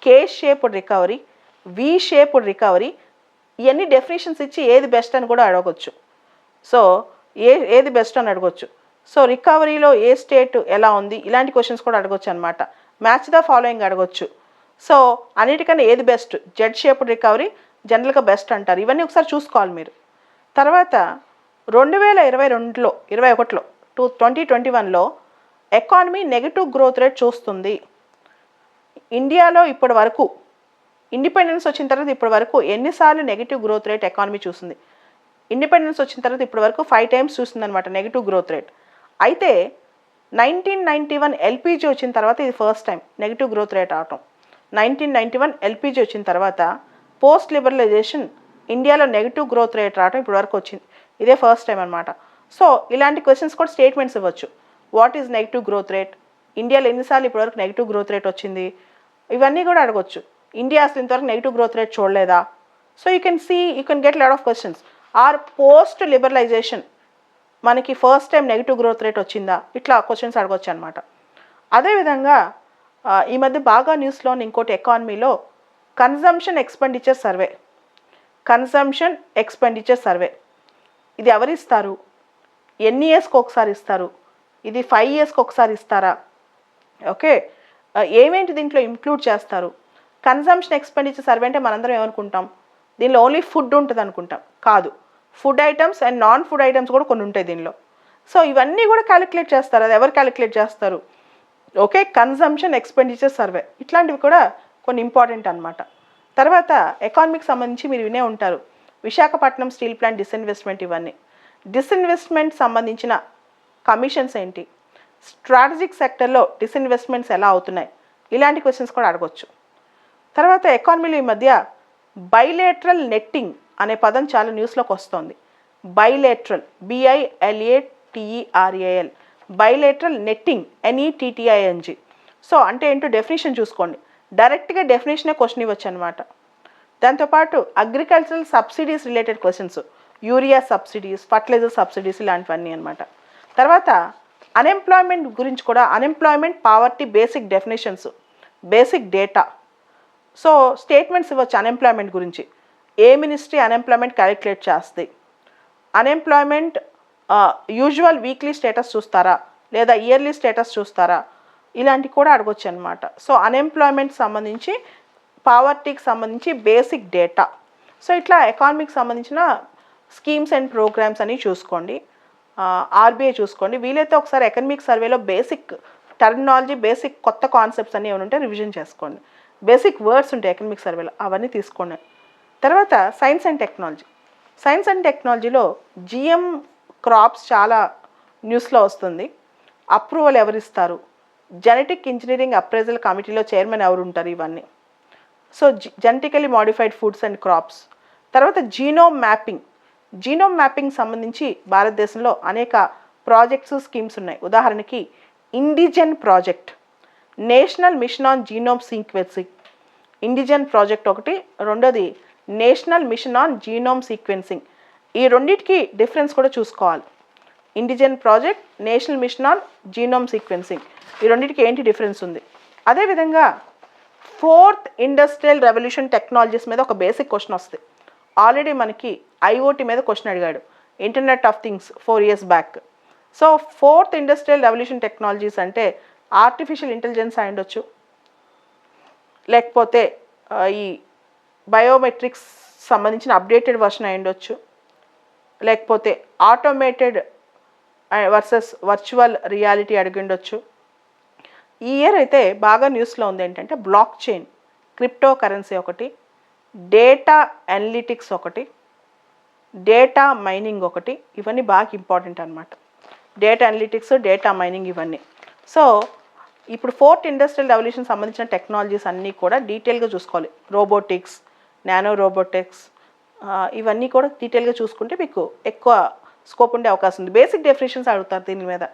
K shaped recovery, V shaped recovery, ఇవన్నీ డెఫినేషన్స్ ఇచ్చి ఏది బెస్ట్ అని కూడా అడగొచ్చు. సో ఏది బెస్ట్ అని అడగొచ్చు. సో రికవరీలో ఏ స్టేట్ ఎలా ఉంది, ఇలాంటి క్వశ్చన్స్ కూడా అడగొచ్చు అనమాట. మ్యాచ్ ద ఫాలోయింగ్ అడగొచ్చు. సో అన్నిటికన్నా ఏది బెస్ట్, జెడ్ షేప్డ్ రికవరీ జనరల్గా బెస్ట్ అంటారు. ఇవన్నీ ఒకసారి చూసుకోవాలి మీరు. తర్వాత 2021లో 2021లో ఎకానమీ నెగిటివ్ గ్రోత్ రేట్ చూస్తుంది. ఇండియాలో ఇప్పటి వరకు ఇండిపెండెన్స్ వచ్చిన తర్వాత ఇప్పటి వరకు ఎన్నిసార్లు నెగిటివ్ గ్రోత్ రేట్ ఎకానమీ చూస్తుంది? ఇండిపెండెన్స్ వచ్చిన తర్వాత ఇప్పటి వరకు 5 times చూస్తుంది అనమాట నెగిటివ్ గ్రోత్ రేట్. అయితే 1991 ఎల్పిజి వచ్చిన తర్వాత ఇది first time negative growth rate అవటం. 1991 ఎల్పిజి వచ్చిన తర్వాత పోస్ట్ లిబరలైజేషన్ ఇండియాలో నెగిటివ్ గ్రోత్ రేట్ రావడం ఇప్పుడు వరకు వచ్చింది. ఇదే ఫస్ట్ టైం అనమాట. సో ఇలాంటి క్వశ్చన్స్ కూడా స్టేట్మెంట్స్ ఇవ్వచ్చు. What is negative growth rate, ఇండియాలో ఎన్నిసార్లు ఇప్పటివరకు నెగిటివ్ గ్రోత్ రేట్ వచ్చింది, ఇవన్నీ కూడా అడగవచ్చు. ఇండియా అసలు ఇంతవరకు నెగిటివ్ గ్రోత్ రేట్ చూడలేదా? So you can get lot of questions. Or post liberalization మనకి first time negative growth rate వచ్చిందా, ఇట్లా క్వశ్చన్స్ అడగవచ్చు అనమాట. అదేవిధంగా ఈ మధ్య బాగా న్యూస్లో ఇంకోటి ఎకానమీలో కన్జంప్షన్ ఎక్స్పెండిచర్ సర్వే ఇది ఎవరిస్తారు, ఎన్ని ఇయర్స్కి ఒకసారి ఇస్తారు, ఇది 5 ఇయర్స్కి ఒకసారి ఇస్తారా, ఓకే, ఏమేంటి దీంట్లో ఇంక్లూడ్ చేస్తారు. కన్జంప్షన్ ఎక్స్పెండిచర్ సర్వే అంటే మనందరం ఏమనుకుంటాం, దీనిలో ఓన్లీ ఫుడ్ ఉంటుంది అనుకుంటాం. కాదు, food items and non food items కూడా కొన్ని ఉంటాయి దీనిలో. సో ఇవన్నీ కూడా క్యాలిక్యులేట్ చేస్తారు. అది ఎవరు క్యాలిక్యులేట్ చేస్తారు, ఓకే, కన్జంప్షన్ ఎక్స్పెండిచర్ సర్వే. ఇట్లాంటివి కూడా కొన్ని ఇంపార్టెంట్ అనమాట. తర్వాత ఎకానమీకి సంబంధించి మీరు వినే ఉంటారు, విశాఖపట్నం స్టీల్ ప్లాంట్ డిస్ఇన్వెస్ట్మెంట్. ఇవన్నీ డిస్ఇన్వెస్ట్మెంట్ సంబంధించిన కమిషన్స్ ఏంటి, స్ట్రాటజిక్ సెక్టర్లో డిస్ఇన్వెస్ట్మెంట్స్ ఎలా అవుతున్నాయి, ఇలాంటి క్వశ్చన్స్ కూడా అడగవచ్చు. తర్వాత ఎకానమీలో ఈ మధ్య బైలేటరల్ నెట్టింగ్ అనే పదం చాలా న్యూస్లోకి వస్తుంది. Bilateral, BILATERAL, bilateral netting, NETTING. So అంటే ఏంటో డెఫినేషన్ చూసుకోండి. డైరెక్ట్గా డెఫినేషనే క్వశ్చన్ ఇవ్వచ్చు అనమాట. దాంతోపాటు agricultural subsidies related questions, urea subsidies, fertilizer subsidies, ఇలాంటివన్నీ అనమాట. తర్వాత అన్ఎంప్లాయ్మెంట్ గురించి కూడా, unemployment, poverty, basic definitions, basic data. So statements ఇవ్వచ్చు అన్ఎంప్లాయ్మెంట్ గురించి. ఏ మినిస్ట్రీ అన్ఎంప్లాయ్మెంట్ క్యాలిక్యులేట్ చేస్తుంది, అన్ఎంప్లాయ్మెంట్ యూజువల్ వీక్లీ స్టేటస్ చూస్తారా లేదా ఇయర్లీ స్టేటస్ చూస్తారా, ఇలాంటివి కూడా అడగొచ్చు అనమాట. సో అన్ఎంప్లాయ్మెంట్ సంబంధించి, పావర్టీకి సంబంధించి బేసిక్ డేటా. సో ఇట్లా ఎకానమీకి సంబంధించిన స్కీమ్స్ అండ్ ప్రోగ్రామ్స్ అని చూసుకోండి. ఆర్బీఐ చూసుకోండి. వీలైతే ఒకసారి ఎకనమిక్ సర్వేలో బేసిక్ టర్మినాలజీ, బేసిక్ కొత్త కాన్సెప్ట్స్ అన్నీ ఏమైనా ఉంటే రివిజన్ చేసుకోండి. బేసిక్ వర్డ్స్ ఉంటాయి ఎకనమిక్ సర్వేలో, అవన్నీ తీసుకోండి. తర్వాత సైన్స్ అండ్ టెక్నాలజీలో GM క్రాప్స్ చాలా న్యూస్లో వస్తుంది. అప్రూవల్ ఎవరిస్తారు, జెనెటిక్ ఇంజనీరింగ్ అప్రైజల్ కమిటీలో చైర్మన్ ఎవరు ఉంటారు, ఇవన్నీ. So genetically modified foods and crops. తర్వాత జీనోమ్ మ్యాపింగ్ సంబంధించి భారతదేశంలో అనేక ప్రాజెక్ట్స్, స్కీమ్స్ ఉన్నాయి. ఉదాహరణకి IndiGen project, national mission on genome sequencing, IndiGen project ఒకటి. రెండోది national mission on genome sequencing. ఈ రెండింటికి డిఫరెన్స్ కూడా చూసుకోవాలి. IndiGen project, national mission on genome sequencing, ఈ రెండింటికి ఏంటి డిఫరెన్స్ ఉంది. అదేవిధంగా 4th ఇండస్ట్రియల్ రెవల్యూషన్ టెక్నాలజీస్ మీద ఒక బేసిక్ క్వశ్చన్ వస్తుంది. ఆల్రెడీ మనకి IoT మీద క్వశ్చన్ అడిగాడు, internet of things 4 years back. So 4th industrial revolution technologies అంటే ఆర్టిఫిషియల్ ఇంటెలిజెన్స్ అయి ఉండొచ్చు, లేకపోతే ఈ బయోమెట్రిక్స్ సంబంధించిన అప్డేటెడ్ వర్షన్ అయి ఉండొచ్చు, లేకపోతే ఆటోమేటెడ్ వర్సెస్ వర్చువల్ రియాలిటీ అడిగి ఉండొచ్చు. ఈ ఇయర్ అయితే బాగా న్యూస్లో ఉంది ఏంటంటే బ్లాక్ చైన్, క్రిప్టో కరెన్సీ ఒకటి, డేటా అనలిటిక్స్ ఒకటి, డేటా మైనింగ్ ఒకటి. ఇవన్నీ బాగా ఇంపార్టెంట్ అనమాట. డేటా అనలిటిక్స్, డేటా మైనింగ్, ఇవన్నీ. సో ఇప్పుడు 4th ఇండస్ట్రియల్ రెవల్యూషన్ సంబంధించిన టెక్నాలజీస్ అన్నీ కూడా డీటెయిల్గా చూసుకోవాలి. రోబోటిక్స్, నానో రోబోటిక్స్, ఇవన్నీ కూడా డీటెయిల్గా చూసుకుంటే మీకు ఎక్కువ స్కోప్ ఉండే అవకాశం ఉంది. బేసిక్ డెఫినేషన్స్ అడుగుతారు దీని మీద,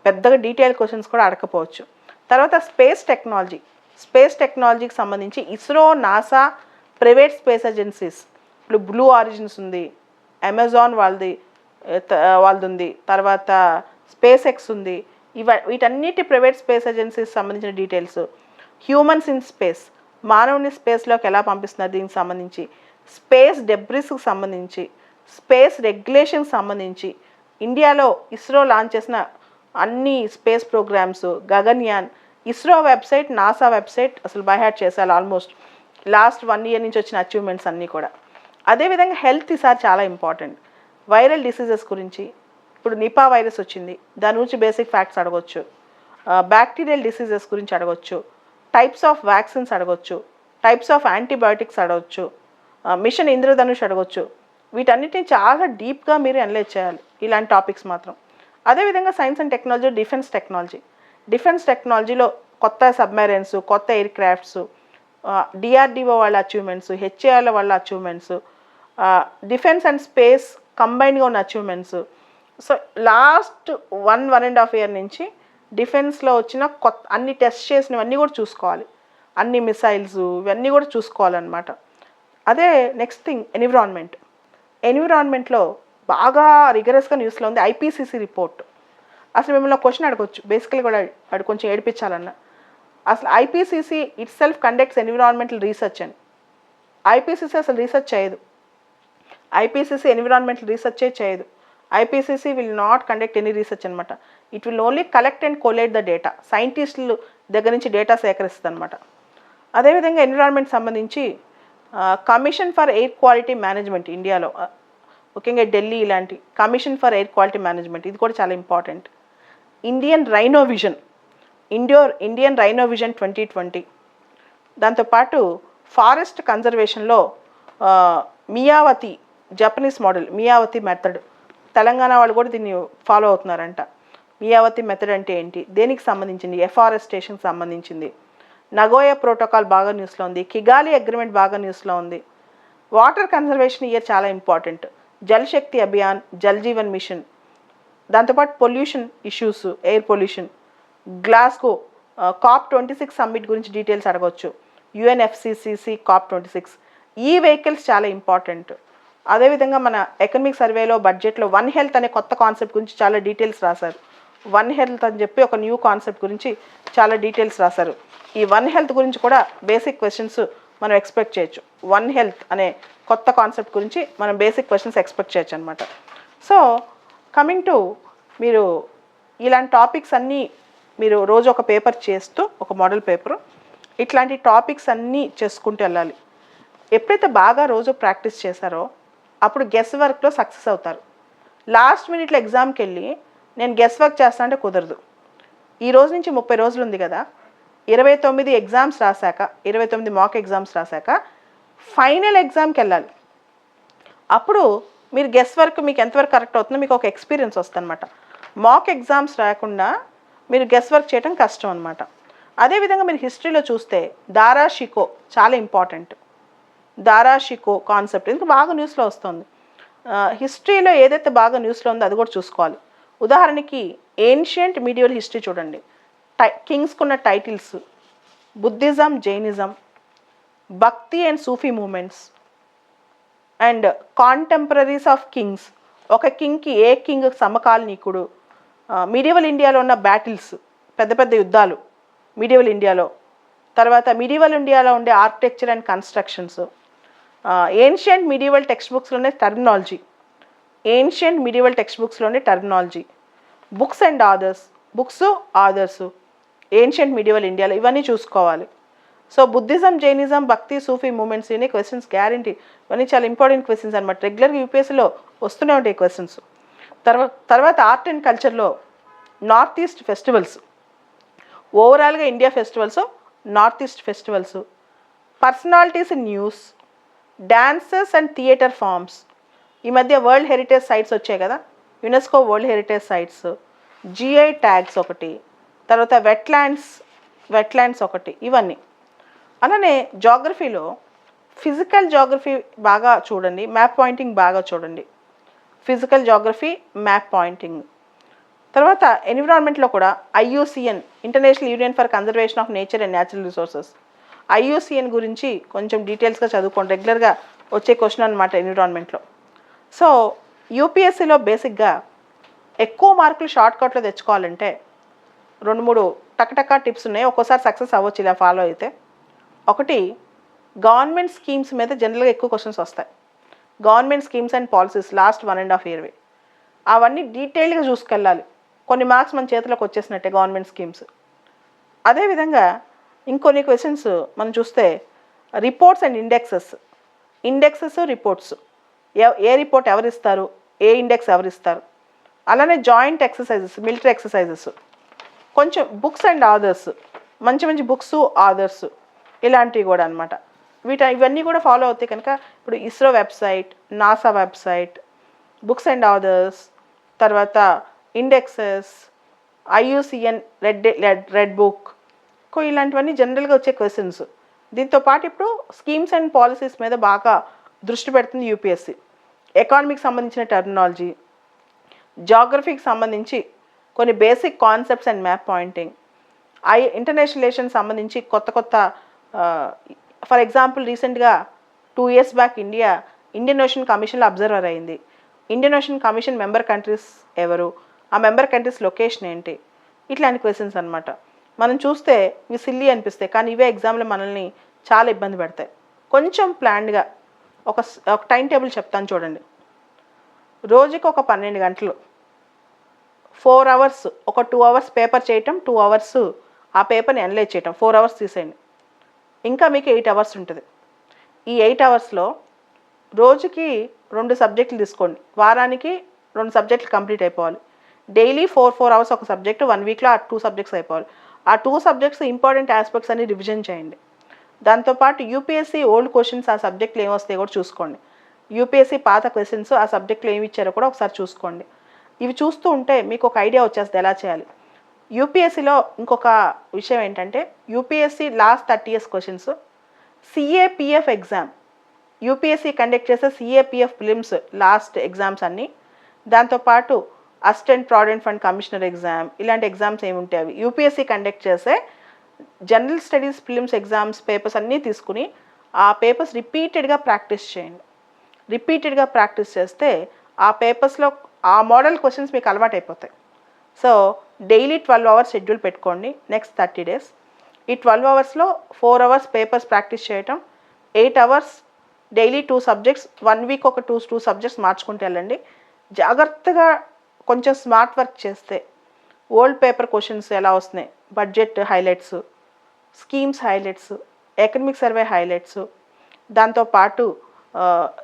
పెద్దగా డీటెయిల్ క్వశ్చన్స్ కూడా అడగకపోవచ్చు. తర్వాత స్పేస్ టెక్నాలజీకి సంబంధించి ISRO, NASA, private space agencies, ఇప్పుడు బ్లూ ఆరిజిన్స్ ఉంది, అమెజాన్ వాళ్ళది ఉంది, తర్వాత స్పేస్ ఎక్స్ ఉంది. వీటన్నిటి ప్రైవేట్ స్పేస్ ఏజెన్సీస్ సంబంధించిన డీటెయిల్స్. హ్యూమన్స్ ఇన్ స్పేస్, మానవుని స్పేస్లోకి ఎలా పంపిస్తున్నారు, దీనికి సంబంధించి. స్పేస్ డెబ్రిస్కి సంబంధించి, స్పేస్ రెగ్యులేషన్కి సంబంధించి, ఇండియాలో ఇస్రో లాంచ్ చేసిన అన్ని space programmes, Gaganyaan, ISRO website, NASA website అసలు బైహార్ట్ చేశారు ఆల్మోస్ట్ లాస్ట్ 1 year నుంచి వచ్చిన అచీవ్మెంట్స్ అన్నీ కూడా. అదేవిధంగా హెల్త్ ఈసారి చాలా ఇంపార్టెంట్. వైరల్ డిసీజెస్ గురించి, ఇప్పుడు నిపా వైరస్ వచ్చింది, దాని గురించి బేసిక్ ఫ్యాక్ట్స్ అడగొచ్చు. బ్యాక్టీరియల్ డిసీజెస్ గురించి అడగొచ్చు, టైప్స్ ఆఫ్ వ్యాక్సిన్స్ అడగొచ్చు, టైప్స్ ఆఫ్ యాంటీబయాటిక్స్ అడగొచ్చు, మిషన్ ఇంద్రధనుష్ అడగొచ్చు. వీటన్నిటిని చాలా డీప్గా మీరు అనలైజ్ చేయాలి, ఇలాంటి టాపిక్స్ మాత్రం. అదేవిధంగా సైన్స్ అండ్ టెక్నాలజీ, డిఫెన్స్ టెక్నాలజీలో కొత్త సబ్మెరైన్స్, కొత్త ఎయిర్ క్రాఫ్ట్స్, డిఆర్డిఓ వాళ్ళ అచీవ్మెంట్స్, హెచ్ఏఆర్ల వాళ్ళ అచీవ్మెంట్స్, డిఫెన్స్ అండ్ స్పేస్ కంబైన్డ్గా ఉన్న అచీవ్మెంట్స్. సో లాస్ట్ 1.5 ఇయర్ నుంచి డిఫెన్స్లో వచ్చిన కొత్త అన్ని టెస్ట్ చేసినవన్నీ కూడా చూసుకోవాలి, అన్ని మిసైల్స్ ఇవన్నీ కూడా చూసుకోవాలన్నమాట. అదే నెక్స్ట్ థింగ్ ఎన్విరాన్మెంట్లో బాగా రిగరస్గా న్యూస్లో ఉంది ఐపీసీసీ రిపోర్ట్. అసలు మిమ్మల్ని క్వశ్చన్ అడగొచ్చు, బేసికలీ కూడా అది కొంచెం ఏడిపించాలన్న. అసలు IPCC it self conducts environmental research అని. ఐపీసీసీ అసలు రీసెర్చ్ చేయదు, ఐపీసీసీ ఎన్విరాన్మెంటల్ రీసెర్చే చేయదు. IPCC will not conduct any research అనమాట. It will only collect and collate the data. సైంటిస్టులు దగ్గర నుంచి డేటా సేకరిస్తుంది అనమాట. అదేవిధంగా ఎన్విరాన్మెంట్ సంబంధించి commission for air quality management ఇండియాలో, ముఖ్యంగా ఢిల్లీ ఇలాంటి commission for air quality management, ఇది కూడా చాలా ఇంపార్టెంట్. Indian rhino vision 2020. దాంతోపాటు ఫారెస్ట్ కన్జర్వేషన్లో Miyawaki Japanese model, మియావతి method, Telangana వాళ్ళు కూడా దీన్ని ఫాలో అవుతున్నారంట. మియావతి మెథడ్ అంటే ఏంటి, దేనికి సంబంధించింది, ఎఫారెస్టేషన్కి సంబంధించింది. నగోయా ప్రోటోకాల్ బాగా న్యూస్లో ఉంది. కిగాలి అగ్రిమెంట్ బాగా న్యూస్లో ఉంది. వాటర్ కన్జర్వేషన్ ఇయర్ చాలా ఇంపార్టెంట్. జల్ శక్తి అభియాన్, జల్ జీవన్ మిషన్. దాంతోపాటు pollution issues, air pollution, Glasgow COP26 summit గురించి డీటెయిల్స్ అడగవచ్చు. UNFCCC COP26. ఈ వెహికల్స్ చాలా ఇంపార్టెంట్. అదేవిధంగా మన ఎకనమిక్ సర్వేలో బడ్జెట్లో వన్ హెల్త్ అనే కొత్త కాన్సెప్ట్ గురించి చాలా డీటెయిల్స్ రాశారు. వన్ హెల్త్ అని చెప్పి ఒక న్యూ కాన్సెప్ట్ గురించి చాలా డీటెయిల్స్ రాశారు. ఈ వన్ హెల్త్ గురించి కూడా బేసిక్ క్వశ్చన్స్ మనం ఎక్స్పెక్ట్ చేయొచ్చు. వన్ హెల్త్ అనే కొత్త కాన్సెప్ట్ గురించి మనం బేసిక్ క్వశ్చన్స్ ఎక్స్పెక్ట్ చేయొచ్చు అనమాట. సో కమింగ్ టు, మీరు ఇలాంటి టాపిక్స్ అన్నీ మీరు రోజు ఒక పేపర్ చేస్తూ, ఒక మోడల్ పేపరు, ఇట్లాంటి టాపిక్స్ అన్నీ చేసుకుంటూ వెళ్ళాలి. ఎప్పుడైతే బాగా రోజు ప్రాక్టీస్ చేశారో అప్పుడు గెస్ వర్క్లో సక్సెస్ అవుతారు. లాస్ట్ మినిట్లో ఎగ్జామ్కి వెళ్ళి నేను గెస్ వర్క్ చేస్తా అంటే కుదరదు. ఈ రోజు నుంచి 30 రోజులు ఉంది కదా, 29 ఎగ్జామ్స్ రాశాక, 29 మాక్ ఎగ్జామ్స్ రాశాక ఫైనల్ ఎగ్జామ్కి వెళ్ళాలి. అప్పుడు మీరు గెస్ వర్క్ మీకు ఎంతవరకు కరెక్ట్ అవుతుందో మీకు ఒక ఎక్స్పీరియన్స్ వస్తుంది అనమాట. మాక్ ఎగ్జామ్స్ రాకుండా మీరు గెస్ వర్క్ చేయడం కష్టం అనమాట. అదేవిధంగా మీరు హిస్టరీలో చూస్తే దారా షికో చాలా ఇంపార్టెంట్. దారా షికో కాన్సెప్ట్ ఎందుకు బాగా న్యూస్లో వస్తుంది. హిస్టరీలో ఏదైతే బాగా న్యూస్లో ఉందో అది కూడా చూసుకోవాలి. ఉదాహరణకి ఏన్షియంట్ మీడియల్ హిస్టరీ చూడండి. కింగ్స్కున్న titles, Buddhism, Jainism, Bhakti and Sufi movements, and contemporaries of kings. ఒక కింగ్కి ఏ కింగ్ సమకాలీకుడు, మీడియవల్ ఇండియాలో ఉన్న బ్యాటిల్స్, పెద్ద పెద్ద యుద్ధాలు మీడియవల్ ఇండియాలో. తర్వాత మీడియవల్ ఇండియాలో ఉండే architecture and constructions. Ancient medieval text బుక్స్లోనే టర్మినాలజీ, ఏన్షియంట్ మీడియవల్ టెక్స్ట్ బుక్స్లోనే terminology. Books and authors, books authors ancient medieval ఇండియాలో, ఇవన్నీ చూసుకోవాలి. So Buddhism, Jainism, Bhakti, Sufi movements, ఇవన్నీ క్వశ్చన్స్ గ్యారంటీ. ఇవన్నీ చాలా ఇంపార్టెంట్ క్వశ్చన్స్ అనమాట. రెగ్యులర్గా యూపీఎస్సీలో వస్తూనే ఉంటాయి క్వశ్చన్స్. తర్వాత ఆర్ట్ అండ్ కల్చర్లో నార్త్ ఈస్ట్ ఫెస్టివల్స్, ఓవరాల్గా India festivals, north east festivals. Personalities in news, dances and theatre forms. ఈ మధ్య వరల్డ్ హెరిటేజ్ సైట్స్ వచ్చాయి కదా, UNESCO world heritage sites, GI tags ఒకటి, తర్వాత వెట్లాండ్స్ ఒకటి, ఇవన్నీ. అలానే జాగ్రఫీలో ఫిజికల్ జాగ్రఫీ బాగా చూడండి, మ్యాప్ పాయింటింగ్ బాగా చూడండి. Physical geography, map pointing. తర్వాత ఎన్విరాన్మెంట్లో కూడా IUCN, international union for conservation of nature and natural resources, IUCN గురించి కొంచెం డీటెయిల్స్గా చదువుకోండి. రెగ్యులర్గా వచ్చే క్వశ్చన్ అనమాట ఎన్విరాన్మెంట్లో. సో యూపీఎస్సీలో బేసిక్గా ఎక్కువ మార్కులు షార్ట్కట్లో తెచ్చుకోవాలంటే 2-3 టక్టకా టిప్స్ ఉన్నాయి. ఒక్కోసారి సక్సెస్ అవ్వచ్చు ఇలా ఫాలో అయితే. ఒకటి, గవర్నమెంట్ స్కీమ్స్ మీద జనరల్గా ఎక్కువ క్వశ్చన్స్ వస్తాయి. Government schemes and policies last 1.5 ఇయర్వి, అవన్నీ డీటెయిల్డ్గా చూసుకెళ్ళాలి. కొన్ని మార్క్స్ మన చేతిలోకి వచ్చేసినట్టే గవర్నమెంట్ స్కీమ్స్. అదేవిధంగా ఇంకొన్ని క్వశ్చన్స్ మనం చూస్తే reports and indexes, reports. A report ఎవరిస్తారు, ఏ ఇండెక్స్ ఎవరిస్తారు. అలానే జాయింట్ ఎక్సర్సైజెస్, మిలిటరీ ఎక్సర్సైజెస్. కొంచెం బుక్స్ అండ్ ఆథర్స్, మంచి బుక్స్, ఆథర్స్, ఇలాంటివి కూడా అనమాట. ఇవన్నీ కూడా ఫాలో అవుతాయి కనుక ఇప్పుడు ISRO website, NASA website, books and authors, తర్వాత ఇండెక్సెస్, IUCN రెడ్ బుక్, ఇలాంటివన్నీ జనరల్గా వచ్చే క్వశ్చన్స్. దీంతో పాటు ఇప్పుడు స్కీమ్స్ అండ్ పాలసీస్ మీద బాగా దృష్టి పెడుతుంది యూపీఎస్సీ. ఎకానమీకి సంబంధించిన టెర్మినాలజీ, జాగ్రఫీకి సంబంధించి కొన్ని basic concepts and map pointing, international relations సంబంధించి కొత్త కొత్త ఫర్ ఎగ్జాంపుల్ రీసెంట్గా 2 years బ్యాక్ ఇండియన్ ఓషన్ కమిషన్లో అబ్జర్వర్ అయింది. Indian ocean commission member countries ఎవరు, ఆ మెంబర్ కంట్రీస్ లొకేషన్ ఏంటి, ఇట్లాంటి క్వశ్చన్స్ అనమాట. మనం చూస్తే ఇవి సిల్లీ అనిపిస్తాయి, కానీ ఇవే ఎగ్జామ్లో మనల్ని చాలా ఇబ్బంది పెడతాయి. కొంచెం ప్లాన్డ్గా ఒక టైం టేబుల్ చెప్తాను చూడండి. రోజుకి ఒక 12 గంటలు, 4 hours, ఒక 2 hours పేపర్ చేయటం, 2 hours ఆ పేపర్ని అనలైజ్ చేయటం, 4 hours తీసేయండి. ఇంకా మీకు 8 hours ఉంటుంది. ఈ 8 hours రోజుకి 2 సబ్జెక్టులు తీసుకోండి. వారానికి 2 సబ్జెక్టులు కంప్లీట్ అయిపోవాలి. డైలీ 4 hours ఒక సబ్జెక్టు, 1 weekలో ఆ 2 subjects అయిపోవాలి. ఆ 2 subjects ఇంపార్టెంట్ ఆస్పెక్ట్స్ అన్ని రివిజన్ చేయండి. దాంతోపాటు యూపీఎస్సీ ఓల్డ్ క్వశ్చన్స్ ఆ సబ్జెక్టులు ఏమొస్తాయో కూడా చూసుకోండి. యూపీఎస్సీ పాత క్వశ్చన్స్ ఆ సబ్జెక్టులు ఏమి ఇచ్చారో కూడా ఒకసారి చూసుకోండి. ఇవి చూస్తూ ఉంటే మీకు ఒక ఐడియా వచ్చేస్తుంది ఎలా చేయాలి. యూపీఎస్సీలో ఇంకొక విషయం ఏంటంటే, UPSC last 30 years questions, CAPF exam, UPSC conduct చేసే సిఏపిఎఫ్ ఫిలిమ్స్ లాస్ట్ ఎగ్జామ్స్ అన్నీ, దాంతోపాటు assistant provident fund commissioner exam, ఇలాంటి ఎగ్జామ్స్ ఏమి ఉంటాయి అవి యూపీఎస్సీ కండక్ట్ చేసే general studies films exams papers అన్నీ తీసుకుని ఆ పేపర్స్ రిపీటెడ్గా ప్రాక్టీస్ చేయండి. రిపీటెడ్గా ప్రాక్టీస్ చేస్తే ఆ పేపర్స్లో ఆ మోడల్ క్వశ్చన్స్ మీకు అలవాటు అయిపోతాయి. సో డైలీ 12 hours షెడ్యూల్ పెట్టుకోండి నెక్స్ట్ 30 days. ఈ 12 hours 4 hours పేపర్స్ ప్రాక్టీస్ చేయటం, 8 hours డైలీ 2 subjects, 1 week ఒక 2 subjects మార్చుకుంటూ వెళ్ళండి. జాగ్రత్తగా కొంచెం స్మార్ట్ వర్క్ చేస్తే ఓల్డ్ పేపర్ క్వశ్చన్స్ ఎలా వస్తున్నాయి, budget highlights, schemes highlights, economic survey highlights, దాంతోపాటు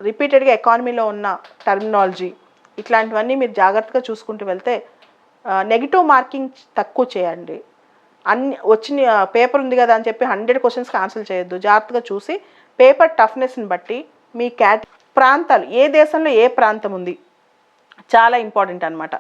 రిపీటెడ్గా ఎకానమీలో ఉన్న టర్మినాలజీ, ఇట్లాంటివన్నీ మీరు జాగ్రత్తగా చూసుకుంటూ వెళ్తే నెగిటివ్ మార్కింగ్ తక్కువ చేయండి. అన్ని వచ్చిన పేపర్ ఉంది కదా అని చెప్పి 100 questions ఆన్సర్ చేయొద్దు. జాగ్రత్తగా చూసి పేపర్ టఫ్నెస్ని బట్టి మీ ప్రాంతాలు ఏ దేశంలో ఏ ప్రాంతం ఉంది చాలా ఇంపార్టెంట్ అనమాట.